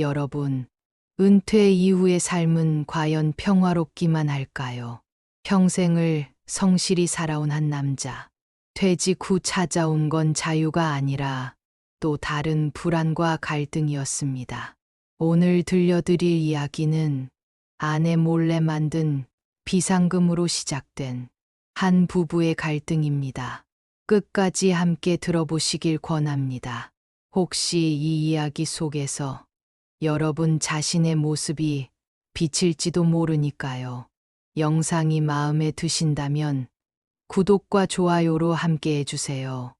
여러분, 은퇴 이후의 삶은 과연 평화롭기만 할까요? 평생을 성실히 살아온 한 남자. 퇴직 후 찾아온 건 자유가 아니라 또 다른 불안과 갈등이었습니다. 오늘 들려드릴 이야기는 아내 몰래 만든 비상금으로 시작된 한 부부의 갈등입니다. 끝까지 함께 들어보시길 권합니다. 혹시 이 이야기 속에서 여러분 자신의 모습이 비칠지도 모르니까요. 영상이 마음에 드신다면 구독과 좋아요로 함께 해주세요.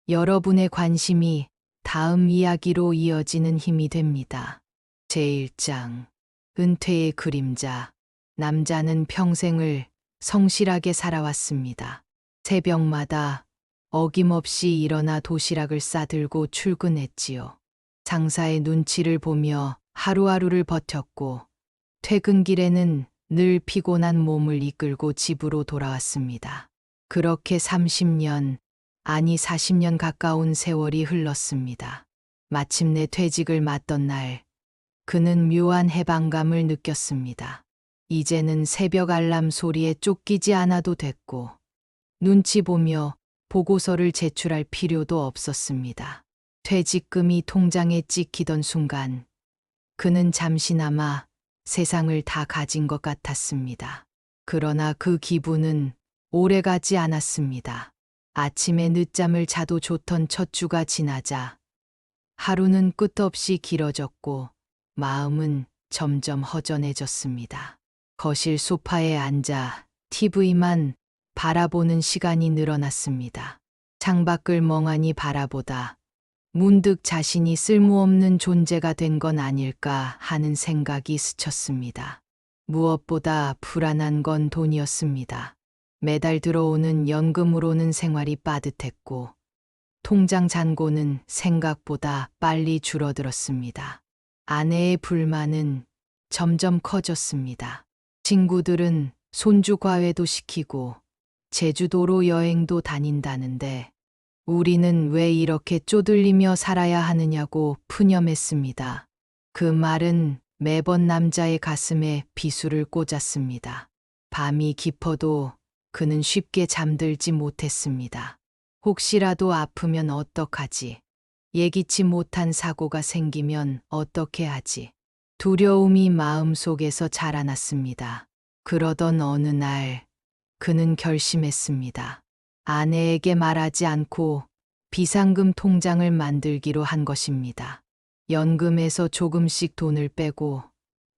여러분의 관심이 다음 이야기로 이어지는 힘이 됩니다. 제1장 은퇴의 그림자. 남자는 평생을 성실하게 살아왔습니다. 새벽마다 어김없이 일어나 도시락을 싸들고 출근했지요. 상사의 눈치를 보며 하루하루를 버텼고 퇴근길에는 늘 피곤한 몸을 이끌고 집으로 돌아왔습니다. 그렇게 30년, 아니 40년 가까운 세월이 흘렀습니다. 마침내 퇴직을 맞던 날, 그는 묘한 해방감을 느꼈습니다. 이제는 새벽 알람 소리에 쫓기지 않아도 됐고, 눈치 보며 보고서를 제출할 필요도 없었습니다. 퇴직금이 통장에 찍히던 순간, 그는 잠시나마 세상을 다 가진 것 같았습니다. 그러나 그 기분은 오래가지 않았습니다. 아침에 늦잠을 자도 좋던 첫 주가 지나자 하루는 끝없이 길어졌고 마음은 점점 허전해졌습니다. 거실 소파에 앉아 TV만 바라보는 시간이 늘어났습니다. 창밖을 멍하니 바라보다 문득 자신이 쓸모없는 존재가 된 건 아닐까 하는 생각이 스쳤습니다. 무엇보다 불안한 건 돈이었습니다. 매달 들어오는 연금으로는 생활이 빠듯했고 통장 잔고는 생각보다 빨리 줄어들었습니다. 아내의 불만은 점점 커졌습니다. 친구들은 손주 과외도 시키고 제주도로 여행도 다닌다는데 우리는 왜 이렇게 쪼들리며 살아야 하느냐고 푸념했습니다. 그 말은 매번 남자의 가슴에 비수를 꽂았습니다. 밤이 깊어도 그는 쉽게 잠들지 못했습니다. 혹시라도 아프면 어떡하지? 예기치 못한 사고가 생기면 어떻게 하지? 두려움이 마음속에서 자라났습니다. 그러던 어느 날 그는 결심했습니다. 아내에게 말하지 않고 비상금 통장을 만들기로 한 것입니다. 연금에서 조금씩 돈을 빼고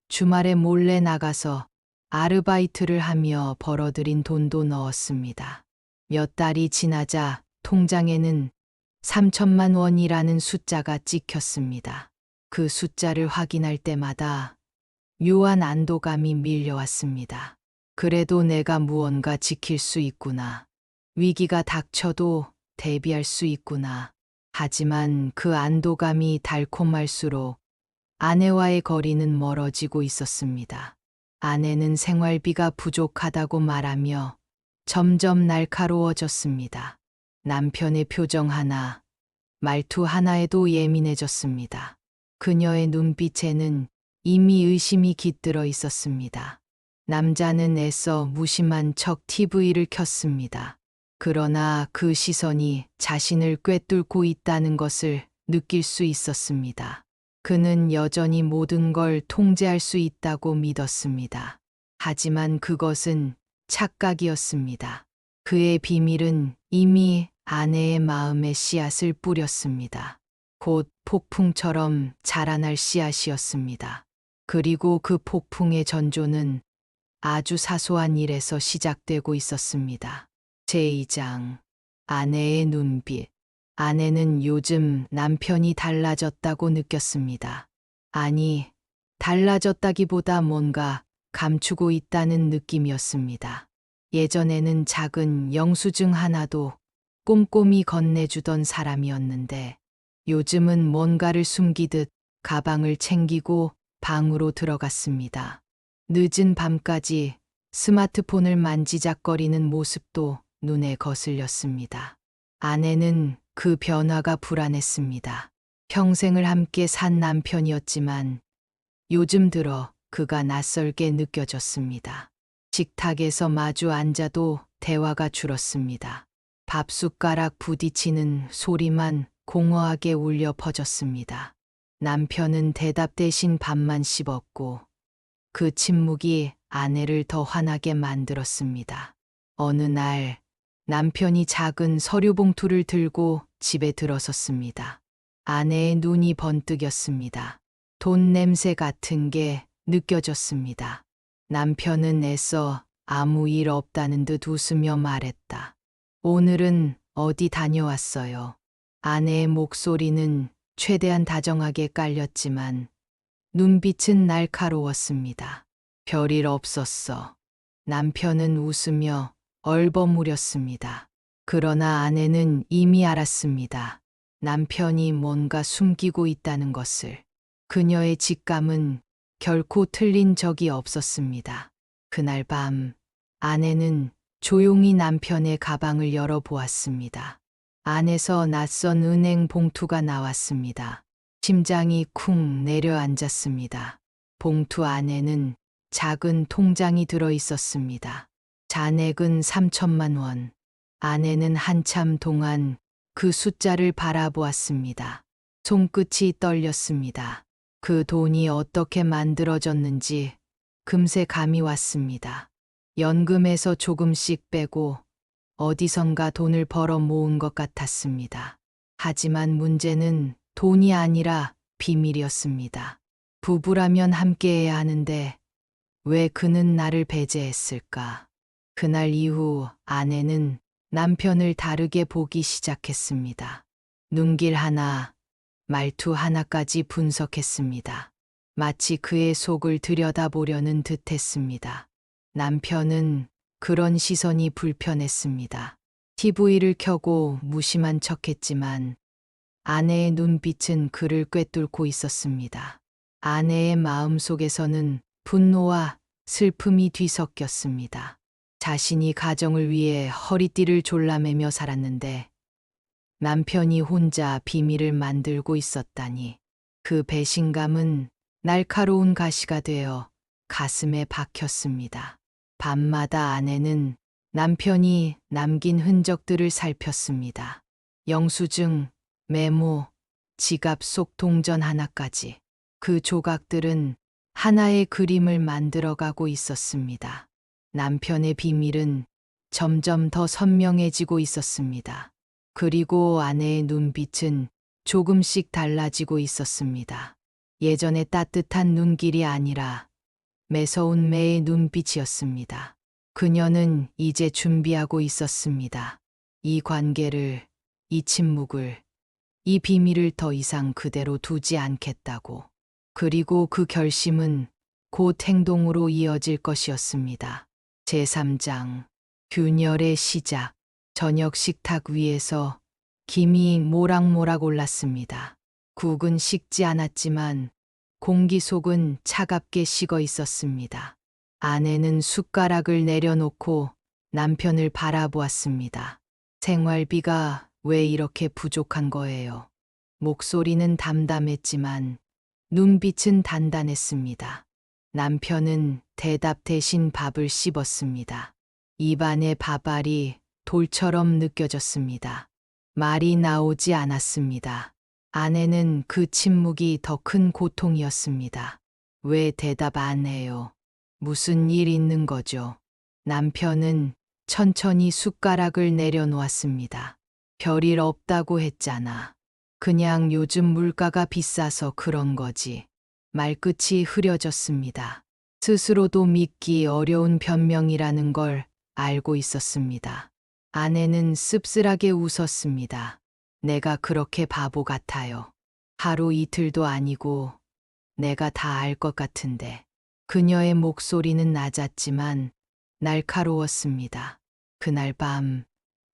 주말에 몰래 나가서 아르바이트를 하며 벌어들인 돈도 넣었습니다. 몇 달이 지나자 통장에는 3천만 원이라는 숫자가 찍혔습니다. 그 숫자를 확인할 때마다 묘한 안도감이 밀려왔습니다. 그래도 내가 무언가 지킬 수 있구나. 위기가 닥쳐도 대비할 수 있구나. 하지만 그 안도감이 달콤할수록 아내와의 거리는 멀어지고 있었습니다. 아내는 생활비가 부족하다고 말하며 점점 날카로워졌습니다. 남편의 표정 하나, 말투 하나에도 예민해졌습니다. 그녀의 눈빛에는 이미 의심이 깃들어 있었습니다. 남자는 애써 무심한 척 TV를 켰습니다. 그러나 그 시선이 자신을 꿰뚫고 있다는 것을 느낄 수 있었습니다. 그는 여전히 모든 걸 통제할 수 있다고 믿었습니다. 하지만 그것은 착각이었습니다. 그의 비밀은 이미 아내의 마음에 씨앗을 뿌렸습니다. 곧 폭풍처럼 자라날 씨앗이었습니다. 그리고 그 폭풍의 전조는 아주 사소한 일에서 시작되고 있었습니다. 제2장 아내의 눈빛. 아내는 요즘 남편이 달라졌다고 느꼈습니다. 아니, 달라졌다기보다 뭔가 감추고 있다는 느낌이었습니다. 예전에는 작은 영수증 하나도 꼼꼼히 건네주던 사람이었는데 요즘은 뭔가를 숨기듯 가방을 챙기고 방으로 들어갔습니다. 늦은 밤까지 스마트폰을 만지작거리는 모습도 눈에 거슬렸습니다. 아내는 그 변화가 불안했습니다. 평생을 함께 산 남편이었지만 요즘 들어 그가 낯설게 느껴졌습니다. 식탁에서 마주 앉아도 대화가 줄었습니다. 밥숟가락 부딪히는 소리만 공허하게 울려 퍼졌습니다. 남편은 대답 대신 밥만 씹었고 그 침묵이 아내를 더 화나게 만들었습니다. 어느 날 남편이 작은 서류 봉투를 들고 집에 들어섰습니다. 아내의 눈이 번뜩였습니다. 돈 냄새 같은 게 느껴졌습니다. 남편은 애써 아무 일 없다는 듯 웃으며 말했다. 오늘은 어디 다녀왔어요? 아내의 목소리는 최대한 다정하게 깔렸지만 눈빛은 날카로웠습니다. 별일 없었어. 남편은 웃으며 얼버무렸습니다. 그러나 아내는 이미 알았습니다. 남편이 뭔가 숨기고 있다는 것을. 그녀의 직감은 결코 틀린 적이 없었습니다. 그날 밤 아내는 조용히 남편의 가방을 열어보았습니다. 안에서 낯선 은행 봉투가 나왔습니다. 심장이 쿵 내려앉았습니다. 봉투 안에는 작은 통장이 들어 있었습니다. 잔액은 3천만 원. 아내는 한참 동안 그 숫자를 바라보았습니다. 손끝이 떨렸습니다. 그 돈이 어떻게 만들어졌는지 금세 감이 왔습니다. 연금에서 조금씩 빼고 어디선가 돈을 벌어 모은 것 같았습니다. 하지만 문제는 돈이 아니라 비밀이었습니다. 부부라면 함께해야 하는데 왜 그는 나를 배제했을까? 그날 이후 아내는 남편을 다르게 보기 시작했습니다. 눈길 하나, 말투 하나까지 분석했습니다. 마치 그의 속을 들여다보려는 듯 했습니다. 남편은 그런 시선이 불편했습니다. TV를 켜고 무심한 척했지만 아내의 눈빛은 그를 꿰뚫고 있었습니다. 아내의 마음속에서는 분노와 슬픔이 뒤섞였습니다. 자신이 가정을 위해 허리띠를 졸라매며 살았는데 남편이 혼자 비밀을 만들고 있었다니. 그 배신감은 날카로운 가시가 되어 가슴에 박혔습니다. 밤마다 아내는 남편이 남긴 흔적들을 살폈습니다. 영수증, 메모, 지갑 속 동전 하나까지. 그 조각들은 하나의 그림을 만들어가고 있었습니다. 남편의 비밀은 점점 더 선명해지고 있었습니다. 그리고 아내의 눈빛은 조금씩 달라지고 있었습니다. 예전의 따뜻한 눈길이 아니라 매서운 매의 눈빛이었습니다. 그녀는 이제 준비하고 있었습니다. 이 관계를, 이 침묵을, 이 비밀을 더 이상 그대로 두지 않겠다고. 그리고 그 결심은 곧 행동으로 이어질 것이었습니다. 제3장 균열의 시작. 저녁 식탁 위에서 김이 모락모락 올랐습니다. 국은 식지 않았지만 공기 속은 차갑게 식어 있었습니다. 아내는 숟가락을 내려놓고 남편을 바라보았습니다. 생활비가 왜 이렇게 부족한 거예요? 목소리는 담담했지만 눈빛은 단단했습니다. 남편은 대답 대신 밥을 씹었습니다. 입안의 밥알이 돌처럼 느껴졌습니다. 말이 나오지 않았습니다. 아내는 그 침묵이 더 큰 고통이었습니다. 왜 대답 안 해요? 무슨 일 있는 거죠? 남편은 천천히 숟가락을 내려놓았습니다. 별일 없다고 했잖아. 그냥 요즘 물가가 비싸서 그런 거지. 말끝이 흐려졌습니다. 스스로도 믿기 어려운 변명이라는 걸 알고 있었습니다. 아내는 씁쓸하게 웃었습니다. 내가 그렇게 바보 같아요. 하루 이틀도 아니고 내가 다 알 것 같은데. 그녀의 목소리는 낮았지만 날카로웠습니다. 그날 밤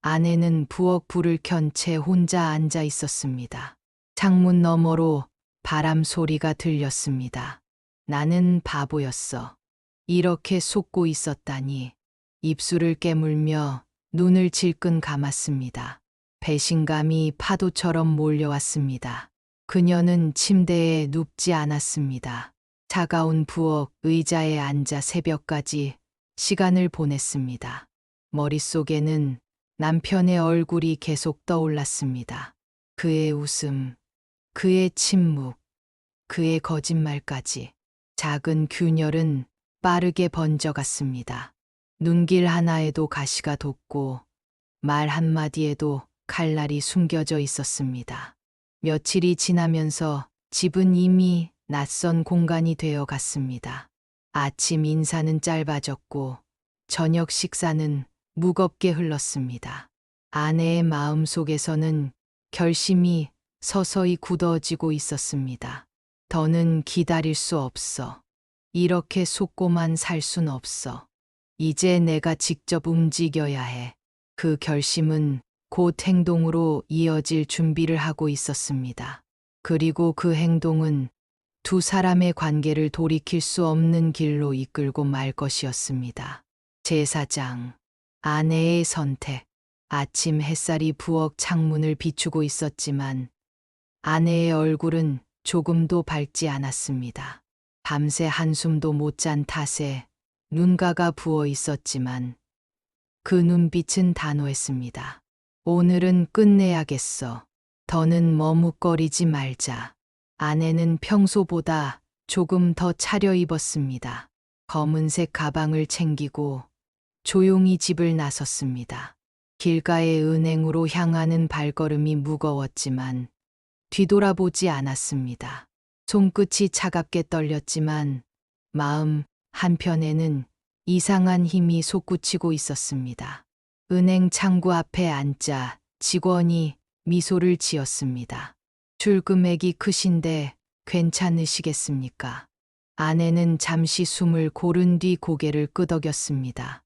아내는 부엌 불을 켠 채 혼자 앉아 있었습니다. 창문 너머로 바람 소리가 들렸습니다. 나는 바보였어. 이렇게 속고 있었다니. 입술을 깨물며 눈을 질끈 감았습니다. 배신감이 파도처럼 몰려왔습니다. 그녀는 침대에 눕지 않았습니다. 차가운 부엌 의자에 앉아 새벽까지 시간을 보냈습니다. 머릿속에는 남편의 얼굴이 계속 떠올랐습니다. 그의 웃음, 그의 침묵, 그의 거짓말까지. 작은 균열은 빠르게 번져갔습니다. 눈길 하나에도 가시가 돋고 말 한마디에도 칼날이 숨겨져 있었습니다. 며칠이 지나면서 집은 이미 낯선 공간이 되어 갔습니다. 아침 인사는 짧아졌고 저녁 식사는 무겁게 흘렀습니다. 아내의 마음 속에서는 결심이 서서히 굳어지고 있었습니다. 더는 기다릴 수 없어. 이렇게 속고만 살 순 없어. 이제 내가 직접 움직여야 해. 그 결심은 곧 행동으로 이어질 준비를 하고 있었습니다. 그리고 그 행동은 두 사람의 관계를 돌이킬 수 없는 길로 이끌고 말 것이었습니다. 제사장, 아내의 선택. 아침 햇살이 부엌 창문을 비추고 있었지만 아내의 얼굴은 조금도 밝지 않았습니다. 밤새 한숨도 못 잔 탓에 눈가가 부어 있었지만 그 눈빛은 단호했습니다. 오늘은 끝내야겠어. 더는 머뭇거리지 말자. 아내는 평소보다 조금 더 차려입었습니다. 검은색 가방을 챙기고 조용히 집을 나섰습니다. 길가의 은행으로 향하는 발걸음이 무거웠지만 뒤돌아보지 않았습니다. 손끝이 차갑게 떨렸지만 마음 한편에는 이상한 힘이 솟구치고 있었습니다. 은행 창구 앞에 앉자 직원이 미소를 지었습니다. 출금액이 크신데 괜찮으시겠습니까? 아내는 잠시 숨을 고른 뒤 고개를 끄덕였습니다.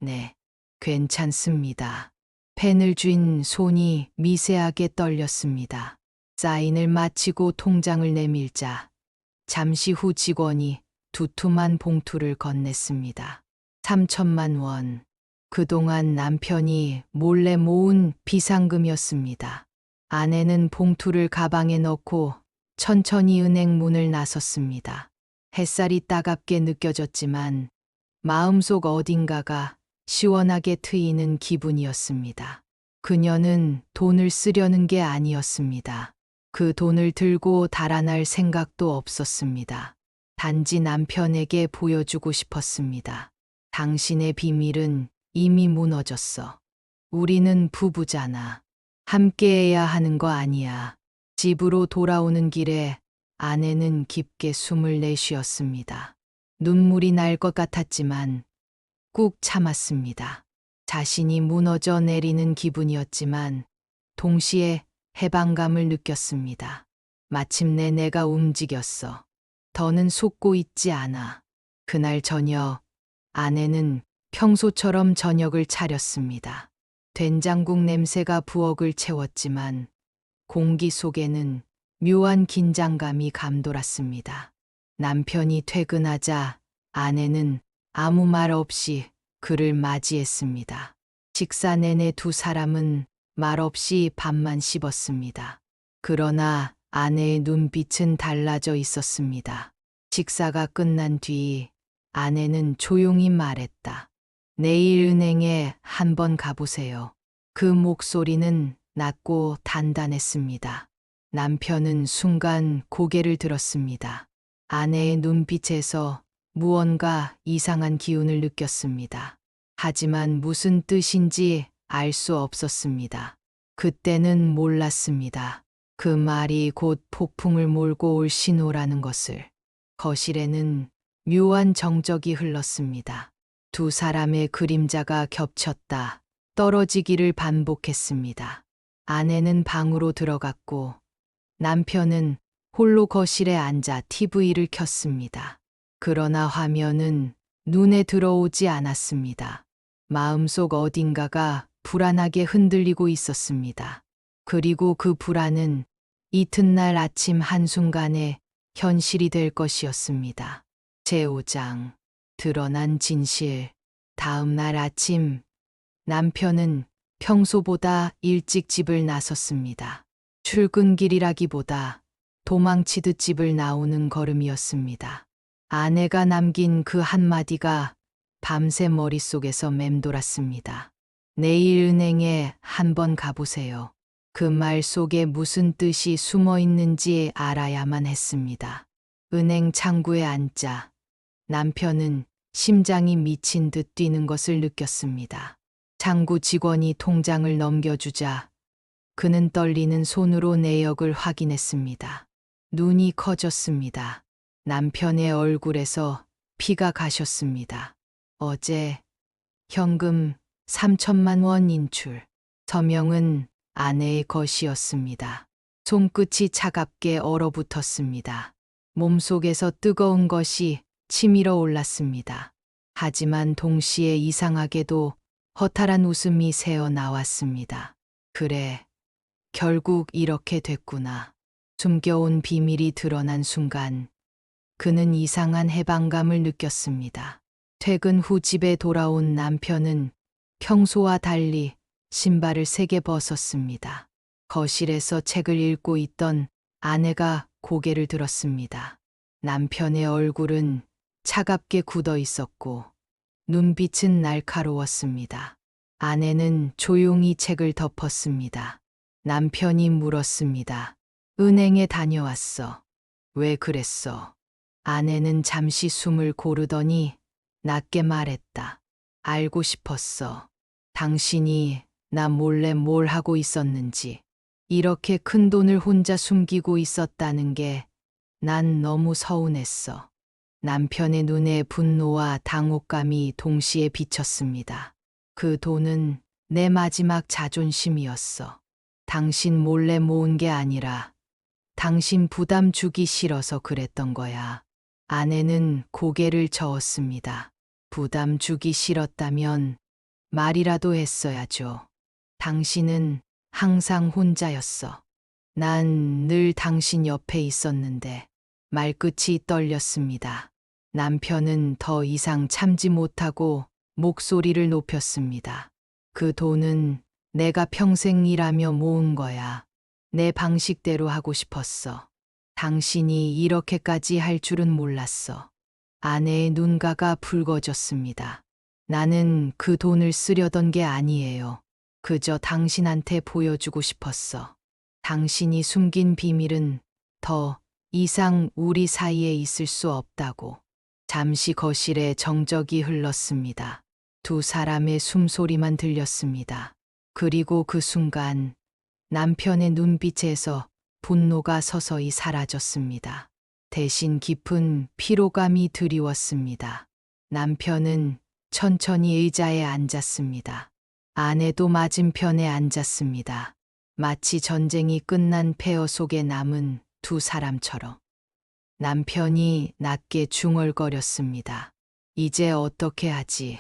네, 괜찮습니다. 펜을 쥔 손이 미세하게 떨렸습니다. 사인을 마치고 통장을 내밀자 잠시 후 직원이 두툼한 봉투를 건넸습니다. 3천만 원. 그동안 남편이 몰래 모은 비상금이었습니다. 아내는 봉투를 가방에 넣고 천천히 은행 문을 나섰습니다. 햇살이 따갑게 느껴졌지만 마음속 어딘가가 시원하게 트이는 기분이었습니다. 그녀는 돈을 쓰려는 게 아니었습니다. 그 돈을 들고 달아날 생각도 없었습니다. 단지 남편에게 보여주고 싶었습니다. 당신의 비밀은 이미 무너졌어. 우리는 부부잖아. 함께해야 하는 거 아니야. 집으로 돌아오는 길에 아내는 깊게 숨을 내쉬었습니다. 눈물이 날 것 같았지만 꾹 참았습니다. 자신이 무너져 내리는 기분이었지만 동시에 해방감을 느꼈습니다. 마침내 내가 움직였어. 더는 속고 있지 않아. 그날 저녁 아내는 평소처럼 저녁을 차렸습니다. 된장국 냄새가 부엌을 채웠지만 공기 속에는 묘한 긴장감이 감돌았습니다. 남편이 퇴근하자 아내는 아무 말 없이 그를 맞이했습니다. 식사 내내 두 사람은 말없이 밥만 씹었습니다. 그러나 아내의 눈빛은 달라져 있었습니다. 식사가 끝난 뒤 아내는 조용히 말했다. 내일 은행에 한번 가보세요. 그 목소리는 낮고 단단했습니다. 남편은 순간 고개를 들었습니다. 아내의 눈빛에서 무언가 이상한 기운을 느꼈습니다. 하지만 무슨 뜻인지 알 수 없었습니다. 그때는 몰랐습니다. 그 말이 곧 폭풍을 몰고 올 신호라는 것을. 거실에는 묘한 정적이 흘렀습니다. 두 사람의 그림자가 겹쳤다 떨어지기를 반복했습니다. 아내는 방으로 들어갔고 남편은 홀로 거실에 앉아 TV를 켰습니다. 그러나 화면은 눈에 들어오지 않았습니다. 마음속 어딘가가 불안하게 흔들리고 있었습니다. 그리고 그 불안은 이튿날 아침 한순간에 현실이 될 것이었습니다. 제5장 드러난 진실. 다음 날 아침 남편은 평소보다 일찍 집을 나섰습니다. 출근길이라기보다 도망치듯 집을 나오는 걸음이었습니다. 아내가 남긴 그 한마디가 밤새 머릿속에서 맴돌았습니다. 내일 은행에 한번 가보세요. 그 말 속에 무슨 뜻이 숨어 있는지 알아야만 했습니다. 은행 창구에 앉자 남편은 심장이 미친 듯 뛰는 것을 느꼈습니다. 창구 직원이 통장을 넘겨주자 그는 떨리는 손으로 내역을 확인했습니다. 눈이 커졌습니다. 남편의 얼굴에서 피가 가셨습니다. 어제 현금 3천만 원 인출. 서명은 아내의 것이었습니다. 손끝이 차갑게 얼어붙었습니다. 몸속에서 뜨거운 것이 치밀어 올랐습니다. 하지만 동시에 이상하게도 허탈한 웃음이 새어 나왔습니다. 그래, 결국 이렇게 됐구나. 숨겨온 비밀이 드러난 순간 그는 이상한 해방감을 느꼈습니다. 퇴근 후 집에 돌아온 남편은 평소와 달리 신발을 3개 벗었습니다. 거실에서 책을 읽고 있던 아내가 고개를 들었습니다. 남편의 얼굴은 차갑게 굳어 있었고 눈빛은 날카로웠습니다. 아내는 조용히 책을 덮었습니다. 남편이 물었습니다. 은행에 다녀왔어. 왜 그랬어? 아내는 잠시 숨을 고르더니 낮게 말했다. 알고 싶었어. 당신이 나 몰래 뭘 하고 있었는지. 이렇게 큰 돈을 혼자 숨기고 있었다는 게 난 너무 서운했어. 남편의 눈에 분노와 당혹감이 동시에 비쳤습니다. 그 돈은 내 마지막 자존심이었어. 당신 몰래 모은 게 아니라 당신 부담 주기 싫어서 그랬던 거야. 아내는 고개를 저었습니다. 부담 주기 싫었다면 말이라도 했어야죠. 당신은 항상 혼자였어. 난 늘 당신 옆에 있었는데. 말끝이 떨렸습니다. 남편은 더 이상 참지 못하고 목소리를 높였습니다. 그 돈은 내가 평생 일하며 모은 거야. 내 방식대로 하고 싶었어. 당신이 이렇게까지 할 줄은 몰랐어. 아내의 눈가가 붉어졌습니다. 나는 그 돈을 쓰려던 게 아니에요. 그저 당신한테 보여주고 싶었어. 당신이 숨긴 비밀은 더 이상 우리 사이에 있을 수 없다고. 잠시 거실에 정적이 흘렀습니다. 두 사람의 숨소리만 들렸습니다. 그리고 그 순간 남편의 눈빛에서 분노가 서서히 사라졌습니다. 대신 깊은 피로감이 드리웠습니다. 남편은 천천히 의자에 앉았습니다. 아내도 맞은편에 앉았습니다. 마치 전쟁이 끝난 폐허 속에 남은 두 사람처럼. 남편이 낮게 중얼거렸습니다. 이제 어떻게 하지?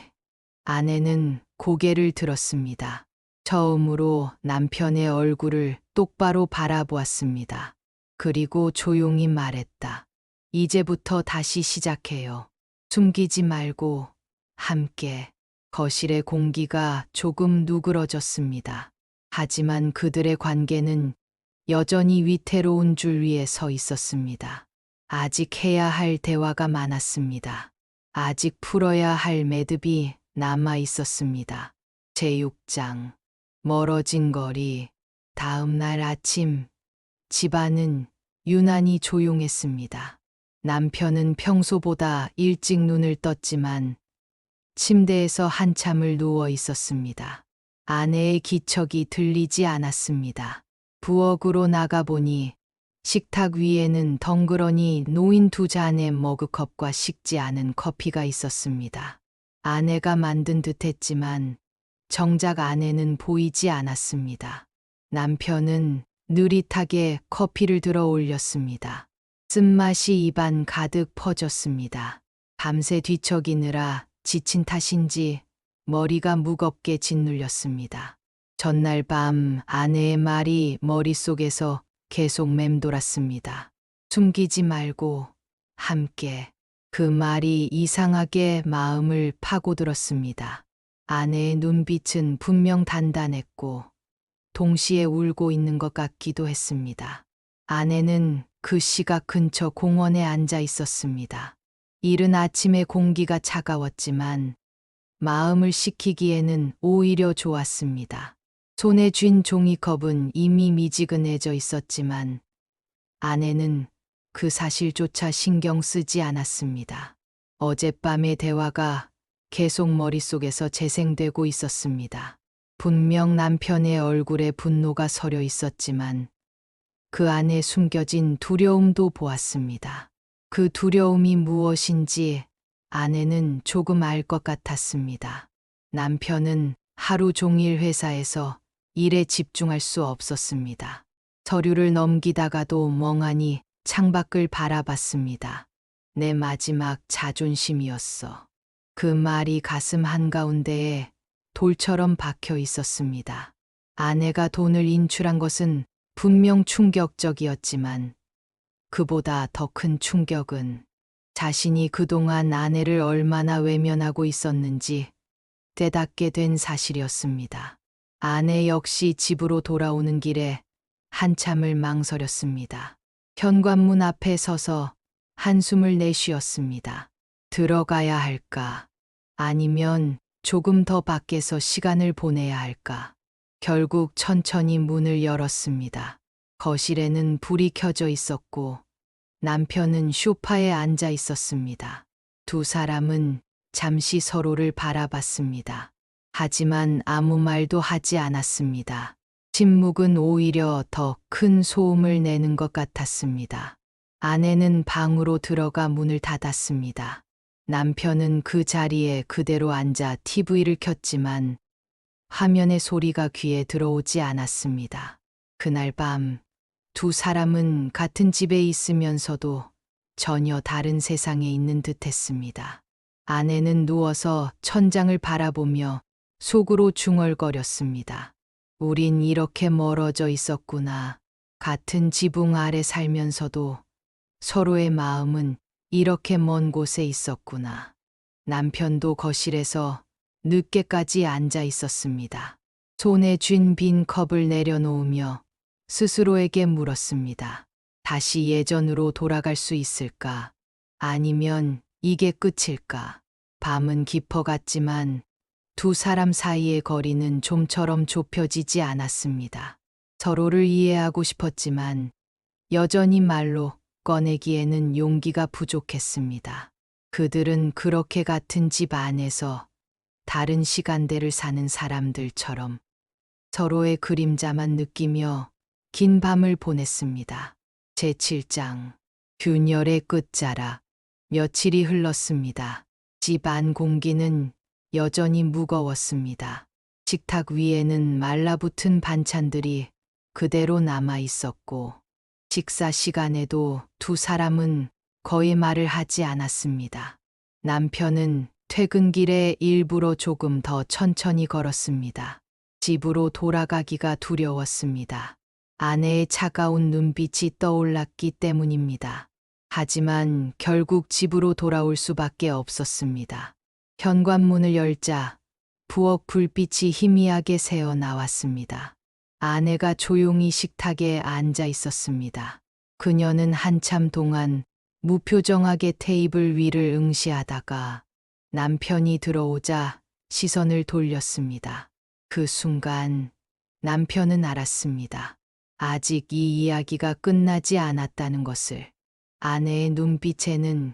아내는 고개를 들었습니다. 처음으로 남편의 얼굴을 똑바로 바라보았습니다. 그리고 조용히 말했다. 이제부터 다시 시작해요. 숨기지 말고 함께. 거실의 공기가 조금 누그러졌습니다. 하지만 그들의 관계는 여전히 위태로운 줄 위에 서 있었습니다. 아직 해야 할 대화가 많았습니다. 아직 풀어야 할 매듭이 남아 있었습니다. 제6장. 멀어진 거리. 다음 날 아침, 집안은 유난히 조용했습니다. 남편은 평소보다 일찍 눈을 떴지만 침대에서 한참을 누워 있었습니다. 아내의 기척이 들리지 않았습니다. 부엌으로 나가보니 식탁 위에는 덩그러니 놓인 두 잔의 머그컵과 식지 않은 커피가 있었습니다. 아내가 만든 듯했지만 정작 아내는 보이지 않았습니다. 남편은 느릿하게 커피를 들어 올렸습니다. 쓴맛이 입안 가득 퍼졌습니다. 밤새 뒤척이느라 지친 탓인지 머리가 무겁게 짓눌렸습니다. 전날 밤 아내의 말이 머릿속에서 계속 맴돌았습니다. 숨기지 말고 함께. 그 말이 이상하게 마음을 파고들었습니다. 아내의 눈빛은 분명 단단했고 동시에 울고 있는 것 같기도 했습니다. 아내는 그 시각 근처 공원에 앉아 있었습니다. 이른 아침의 공기가 차가웠지만 마음을 식히기에는 오히려 좋았습니다. 손에 쥔 종이컵은 이미 미지근해져 있었지만 아내는 그 사실조차 신경 쓰지 않았습니다. 어젯밤의 대화가 계속 머릿속에서 재생되고 있었습니다. 분명 남편의 얼굴에 분노가 서려 있었지만 그 안에 숨겨진 두려움도 보았습니다. 그 두려움이 무엇인지 아내는 조금 알 것 같았습니다. 남편은 하루 종일 회사에서 일에 집중할 수 없었습니다. 서류를 넘기다가도 멍하니 창밖을 바라봤습니다. 내 마지막 자존심이었어. 그 말이 가슴 한가운데에 돌처럼 박혀 있었습니다. 아내가 돈을 인출한 것은 분명 충격적이었지만 그보다 더 큰 충격은 자신이 그동안 아내를 얼마나 외면하고 있었는지 깨닫게 된 사실이었습니다. 아내 역시 집으로 돌아오는 길에 한참을 망설였습니다. 현관문 앞에 서서 한숨을 내쉬었습니다. 들어가야 할까? 아니면 조금 더 밖에서 시간을 보내야 할까? 결국 천천히 문을 열었습니다. 거실에는 불이 켜져 있었고 남편은 소파에 앉아 있었습니다. 두 사람은 잠시 서로를 바라봤습니다. 하지만 아무 말도 하지 않았습니다. 침묵은 오히려 더 큰 소음을 내는 것 같았습니다. 아내는 방으로 들어가 문을 닫았습니다. 남편은 그 자리에 그대로 앉아 TV를 켰지만 화면의 소리가 귀에 들어오지 않았습니다. 그날 밤 두 사람은 같은 집에 있으면서도 전혀 다른 세상에 있는 듯 했습니다. 아내는 누워서 천장을 바라보며 속으로 중얼거렸습니다. 우린 이렇게 멀어져 있었구나. 같은 지붕 아래 살면서도 서로의 마음은 이렇게 먼 곳에 있었구나. 남편도 거실에서 늦게까지 앉아 있었습니다. 손에 쥔 빈 컵을 내려놓으며 스스로에게 물었습니다. 다시 예전으로 돌아갈 수 있을까? 아니면 이게 끝일까? 밤은 깊어갔지만 두 사람 사이의 거리는 좀처럼 좁혀지지 않았습니다. 서로를 이해하고 싶었지만 여전히 말로 꺼내기에는 용기가 부족했습니다. 그들은 그렇게 같은 집 안에서 다른 시간대를 사는 사람들처럼 서로의 그림자만 느끼며 긴 밤을 보냈습니다. 제7장 균열의 끝자락. 며칠이 흘렀습니다. 집 안 공기는 여전히 무거웠습니다. 식탁 위에는 말라붙은 반찬들이 그대로 남아 있었고 식사 시간에도 두 사람은 거의 말을 하지 않았습니다. 남편은 퇴근길에 일부러 조금 더 천천히 걸었습니다. 집으로 돌아가기가 두려웠습니다. 아내의 차가운 눈빛이 떠올랐기 때문입니다. 하지만 결국 집으로 돌아올 수밖에 없었습니다. 현관문을 열자 부엌 불빛이 희미하게 새어 나왔습니다. 아내가 조용히 식탁에 앉아 있었습니다. 그녀는 한참 동안 무표정하게 테이블 위를 응시하다가 남편이 들어오자 시선을 돌렸습니다. 그 순간 남편은 알았습니다. 아직 이 이야기가 끝나지 않았다는 것을. 아내의 눈빛에는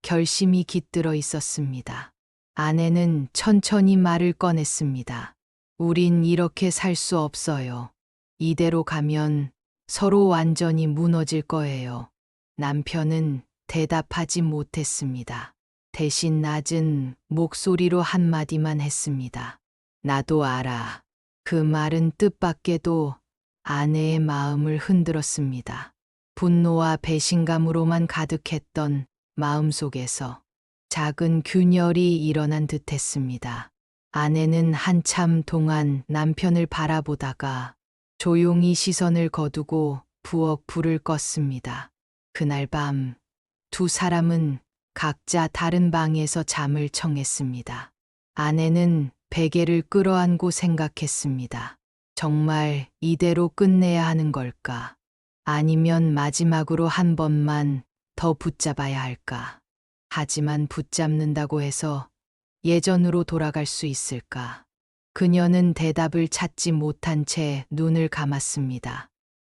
결심이 깃들어 있었습니다. 아내는 천천히 말을 꺼냈습니다. 우린 이렇게 살 수 없어요. 이대로 가면 서로 완전히 무너질 거예요. 남편은 대답하지 못했습니다. 대신 낮은 목소리로 한마디만 했습니다. 나도 알아. 그 말은 뜻밖에도 아내의 마음을 흔들었습니다. 분노와 배신감으로만 가득했던 마음속에서 작은 균열이 일어난 듯했습니다. 아내는 한참 동안 남편을 바라보다가 조용히 시선을 거두고 부엌 불을 껐습니다. 그날 밤 두 사람은 각자 다른 방에서 잠을 청했습니다. 아내는 베개를 끌어안고 생각했습니다. 정말 이대로 끝내야 하는 걸까? 아니면 마지막으로 한 번만 더 붙잡아야 할까? 하지만 붙잡는다고 해서 예전으로 돌아갈 수 있을까? 그녀는 대답을 찾지 못한 채 눈을 감았습니다.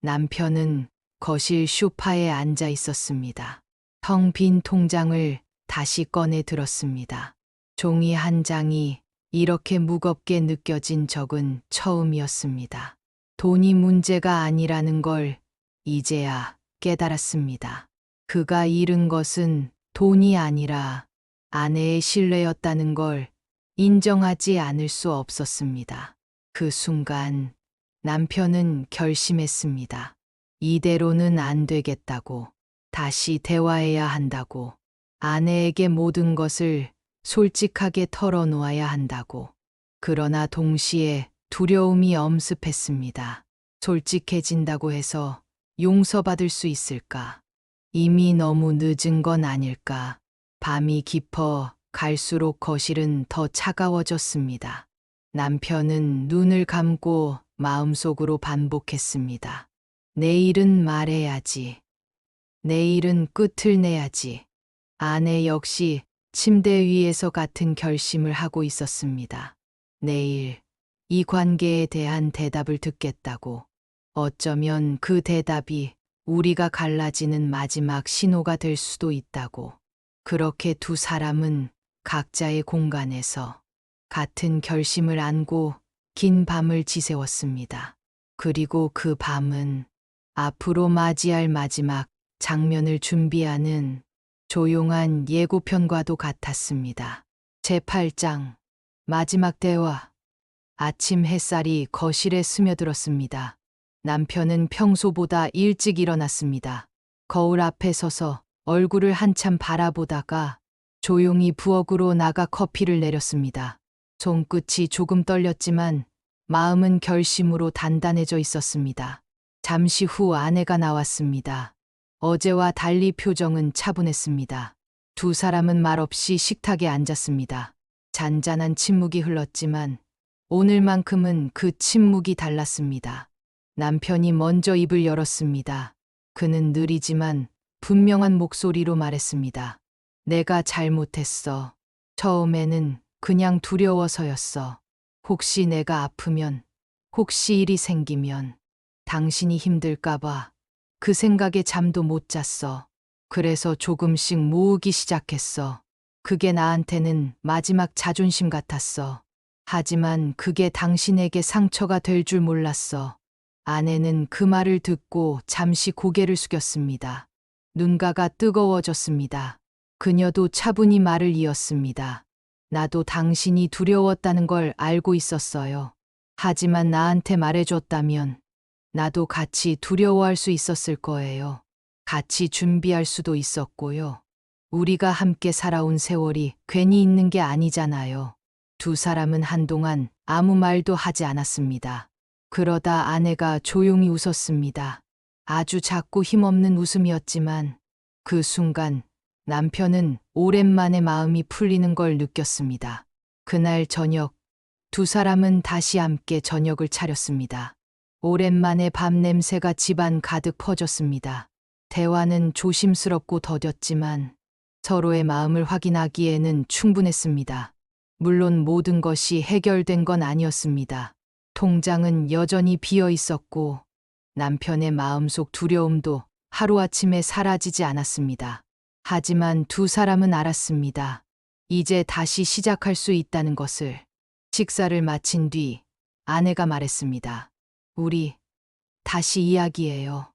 남편은 거실 소파에 앉아 있었습니다. 텅 빈 통장을 다시 꺼내 들었습니다. 종이 한 장이 이렇게 무겁게 느껴진 적은 처음이었습니다. 돈이 문제가 아니라는 걸 이제야 깨달았습니다. 그가 잃은 것은 돈이 아니라 아내의 신뢰였다는 걸 인정하지 않을 수 없었습니다. 그 순간 남편은 결심했습니다. 이대로는 안 되겠다고, 다시 대화해야 한다고, 아내에게 모든 것을 솔직하게 털어놓아야 한다고. 그러나 동시에 두려움이 엄습했습니다. 솔직해진다고 해서 용서받을 수 있을까? 이미 너무 늦은 건 아닐까? 밤이 깊어 갈수록 거실은 더 차가워졌습니다. 남편은 눈을 감고 마음속으로 반복했습니다. 내일은 말해야지. 내일은 끝을 내야지. 아내 역시 침대 위에서 같은 결심을 하고 있었습니다. 내일 이 관계에 대한 대답을 듣겠다고. 어쩌면 그 대답이 우리가 갈라지는 마지막 신호가 될 수도 있다고. 그렇게 두 사람은 각자의 공간에서 같은 결심을 안고 긴 밤을 지새웠습니다. 그리고 그 밤은 앞으로 맞이할 마지막 장면을 준비하는 조용한 예고편과도 같았습니다. 제8장 마지막 대화. 아침 햇살이 거실에 스며들었습니다. 남편은 평소보다 일찍 일어났습니다. 거울 앞에 서서 얼굴을 한참 바라보다가 조용히 부엌으로 나가 커피를 내렸습니다. 손끝이 조금 떨렸지만 마음은 결심으로 단단해져 있었습니다. 잠시 후 아내가 나왔습니다. 어제와 달리 표정은 차분했습니다. 두 사람은 말없이 식탁에 앉았습니다. 잔잔한 침묵이 흘렀지만 오늘만큼은 그 침묵이 달랐습니다. 남편이 먼저 입을 열었습니다. 그는 느리지만 분명한 목소리로 말했습니다. 내가 잘못했어. 처음에는 그냥 두려워서였어. 혹시 내가 아프면, 혹시 일이 생기면, 당신이 힘들까봐 그 생각에 잠도 못 잤어. 그래서 조금씩 모으기 시작했어. 그게 나한테는 마지막 자존심 같았어. 하지만 그게 당신에게 상처가 될 줄 몰랐어. 아내는 그 말을 듣고 잠시 고개를 숙였습니다. 눈가가 뜨거워졌습니다. 그녀도 차분히 말을 이었습니다. 나도 당신이 두려웠다는 걸 알고 있었어요. 하지만 나한테 말해줬다면 나도 같이 두려워할 수 있었을 거예요. 같이 준비할 수도 있었고요. 우리가 함께 살아온 세월이 괜히 있는 게 아니잖아요. 두 사람은 한동안 아무 말도 하지 않았습니다. 그러다 아내가 조용히 웃었습니다. 아주 작고 힘없는 웃음이었지만 그 순간 남편은 오랜만에 마음이 풀리는 걸 느꼈습니다. 그날 저녁 두 사람은 다시 함께 저녁을 차렸습니다. 오랜만에 밥 냄새가 집안 가득 퍼졌습니다. 대화는 조심스럽고 더뎠지만 서로의 마음을 확인하기에는 충분했습니다. 물론 모든 것이 해결된 건 아니었습니다. 통장은 여전히 비어 있었고 남편의 마음속 두려움도 하루아침에 사라지지 않았습니다. 하지만 두 사람은 알았습니다. 이제 다시 시작할 수 있다는 것을. 식사를 마친 뒤 아내가 말했습니다. 우리 다시 이야기해요.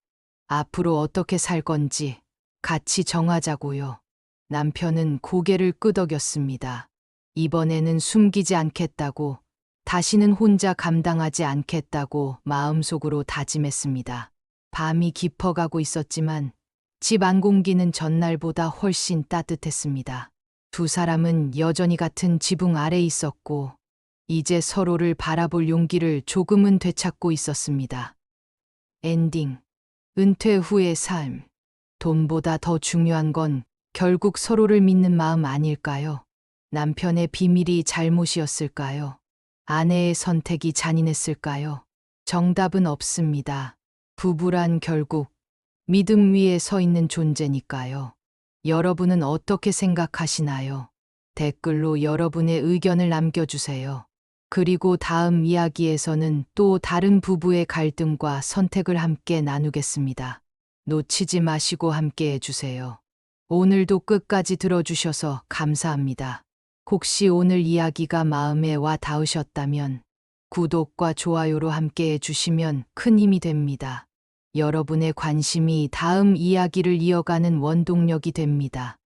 앞으로 어떻게 살 건지 같이 정하자고요. 남편은 고개를 끄덕였습니다. 이번에는 숨기지 않겠다고, 다시는 혼자 감당하지 않겠다고 마음속으로 다짐했습니다. 밤이 깊어가고 있었지만 집 안 공기는 전날보다 훨씬 따뜻했습니다. 두 사람은 여전히 같은 지붕 아래 있었고 이제 서로를 바라볼 용기를 조금은 되찾고 있었습니다. 엔딩. 은퇴 후의 삶. 돈보다 더 중요한 건 결국 서로를 믿는 마음 아닐까요? 남편의 비밀이 잘못이었을까요? 아내의 선택이 잔인했을까요? 정답은 없습니다. 부부란 결국 믿음 위에 서 있는 존재니까요. 여러분은 어떻게 생각하시나요? 댓글로 여러분의 의견을 남겨주세요. 그리고 다음 이야기에서는 또 다른 부부의 갈등과 선택을 함께 나누겠습니다. 놓치지 마시고 함께 해주세요. 오늘도 끝까지 들어주셔서 감사합니다. 혹시 오늘 이야기가 마음에 와 닿으셨다면 구독과 좋아요로 함께 해주시면 큰 힘이 됩니다. 여러분의 관심이 다음 이야기를 이어가는 원동력이 됩니다.